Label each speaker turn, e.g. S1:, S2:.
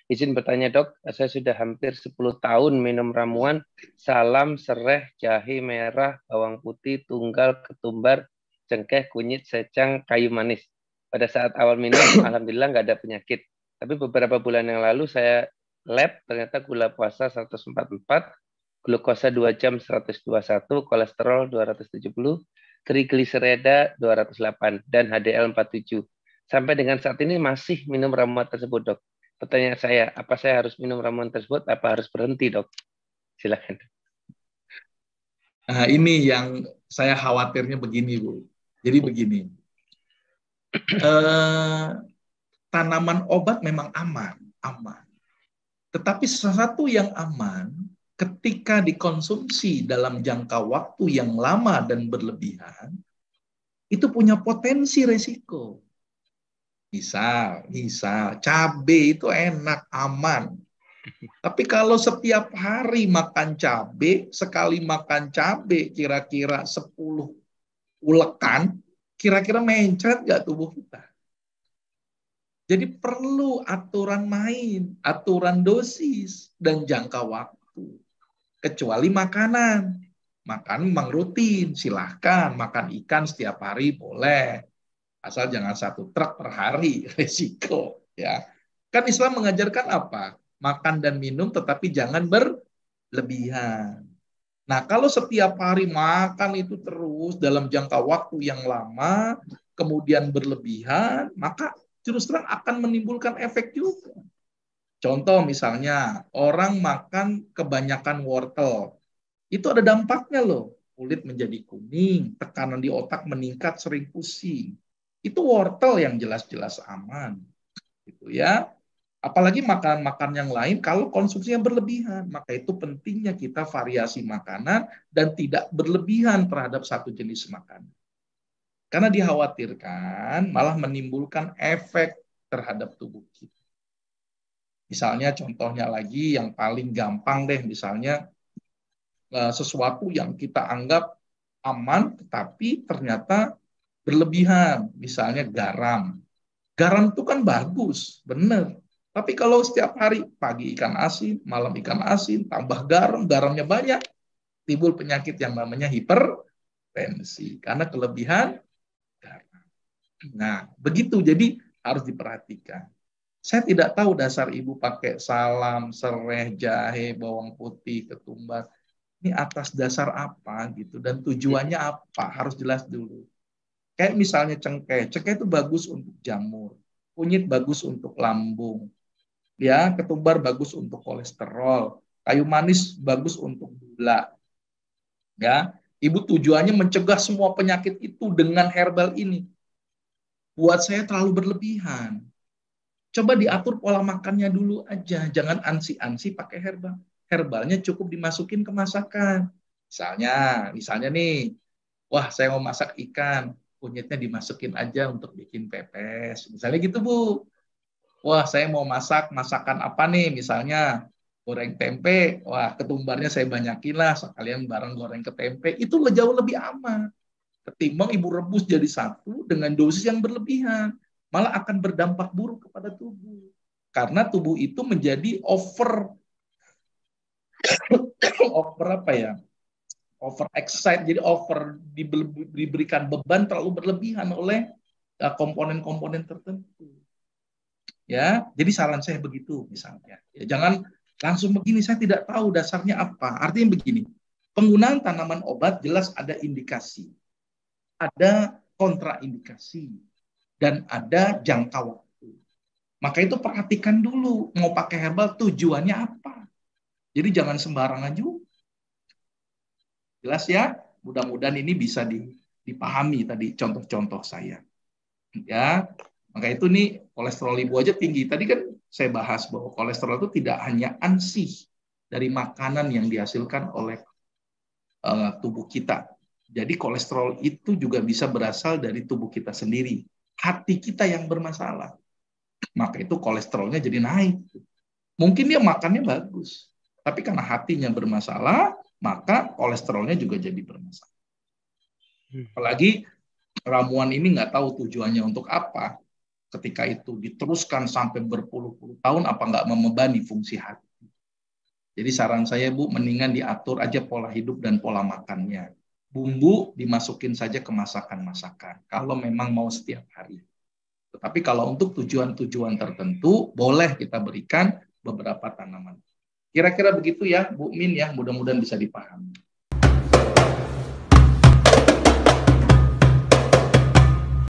S1: Izin bertanya dok, saya sudah hampir 10 tahun minum ramuan salam, sereh, jahe merah, bawang putih, tunggal, ketumbar, cengkeh, kunyit, secang, kayu manis. Pada saat awal minum, alhamdulillah nggak ada penyakit. Tapi beberapa bulan yang lalu saya lab, ternyata gula puasa 144, glukosa 2 jam 121, kolesterol 270, trigliserida 208, dan HDL 47. Sampai dengan saat ini masih minum ramuan tersebut dok. Pertanyaan saya, apa saya harus minum ramuan tersebut? Apa harus berhenti, dok? Silakan.
S2: Nah, ini yang saya khawatirnya begini, Bu. Jadi begini, eh, tanaman obat memang aman. Tetapi sesuatu yang aman ketika dikonsumsi dalam jangka waktu yang lama dan berlebihan, itu punya potensi resiko. Misal, cabai itu enak, aman. Tapi kalau setiap hari makan cabai, sekali makan cabai kira-kira 10 ulekan, kira-kira mencret nggak tubuh kita? Jadi perlu aturan main, aturan dosis, dan jangka waktu. Kecuali makanan. Makan memang rutin, silahkan. Makan ikan setiap hari boleh. Asal jangan 1 truk per hari, resiko. Ya. Kan Islam mengajarkan apa? Makan dan minum tetapi jangan berlebihan. Nah, kalau setiap hari makan itu terus dalam jangka waktu yang lama, kemudian berlebihan, maka terus terang akan menimbulkan efek juga. Contoh misalnya, orang makan kebanyakan wortel. Itu ada dampaknya loh. Kulit menjadi kuning, tekanan di otak meningkat, sering pusing. Itu wortel yang jelas-jelas aman. Gitu ya. Apalagi makanan-makanan yang lain kalau konsumsinya berlebihan. Maka itu pentingnya kita variasi makanan dan tidak berlebihan terhadap satu jenis makanan. Karena dikhawatirkan malah menimbulkan efek terhadap tubuh kita. Misalnya contohnya lagi yang paling gampang deh, misalnya sesuatu yang kita anggap aman tetapi ternyata berlebihan. Misalnya garam. Garam itu kan bagus, benar. Tapi kalau setiap hari pagi ikan asin, malam ikan asin, tambah garam, garamnya banyak, timbul penyakit yang namanya hipertensi karena kelebihan garam. Nah, begitu. Jadi harus diperhatikan. Saya tidak tahu dasar ibu pakai salam, sereh, jahe, bawang putih, ketumbar. Ini atas dasar apa gitu dan tujuannya apa? Harus jelas dulu. Kayak misalnya cengkeh. Cengkeh itu bagus untuk jamur. Kunyit bagus untuk lambung. Ya, ketumbar bagus untuk kolesterol. Kayu manis bagus untuk gula. Ya, ibu tujuannya mencegah semua penyakit itu dengan herbal ini. Buat saya terlalu berlebihan. Coba diatur pola makannya dulu aja. Jangan ansi-ansi pakai herbal. Herbalnya cukup dimasukin ke masakan. Misalnya nih, wah saya mau masak ikan, kunyitnya dimasukin aja untuk bikin pepes. Misalnya gitu Bu. Wah saya mau masak masakan apa nih, misalnya goreng tempe, wah ketumbarnya saya banyakin lah, sekalian bareng goreng ke tempe. Itu jauh lebih aman. Ketimbang ibu rebus jadi satu dengan dosis yang berlebihan. Malah akan berdampak buruk kepada tubuh. Karena tubuh itu menjadi over apa ya? Over excite, jadi diberikan beban terlalu berlebihan oleh komponen-komponen tertentu. Ya, jadi saran saya begitu misalnya. Ya, jangan langsung begini, saya tidak tahu dasarnya apa. Artinya begini, penggunaan tanaman obat jelas ada indikasi, ada kontraindikasi, dan ada jangka waktu. Maka itu perhatikan dulu, mau pakai herbal tujuannya apa. Jadi jangan sembarangan juga. Jelas ya? Mudah-mudahan ini bisa dipahami tadi contoh-contoh saya. Ya, maka itu nih kolesterol ibu aja tinggi. Tadi kan saya bahas bahwa kolesterol itu tidak hanya ansih dari makanan yang dihasilkan oleh tubuh kita. Jadi kolesterol itu juga bisa berasal dari tubuh kita sendiri. Hati kita yang bermasalah. Maka itu kolesterolnya jadi naik. Mungkin dia makannya bagus. Tapi karena hatinya bermasalah, maka kolesterolnya juga jadi bermasalah. Apalagi ramuan ini nggak tahu tujuannya untuk apa. ketika itu diteruskan sampai berpuluh-puluh tahun, apa nggak membebani fungsi hati? Jadi saran saya Bu, mendingan diatur aja pola hidup dan pola makannya. Bumbu dimasukin saja ke masakan-masakan, kalau memang mau setiap hari. Tetapi kalau untuk tujuan-tujuan tertentu, boleh kita berikan beberapa tanaman. Kira-kira begitu ya, Bu Min ya, mudah-mudahan bisa dipahami.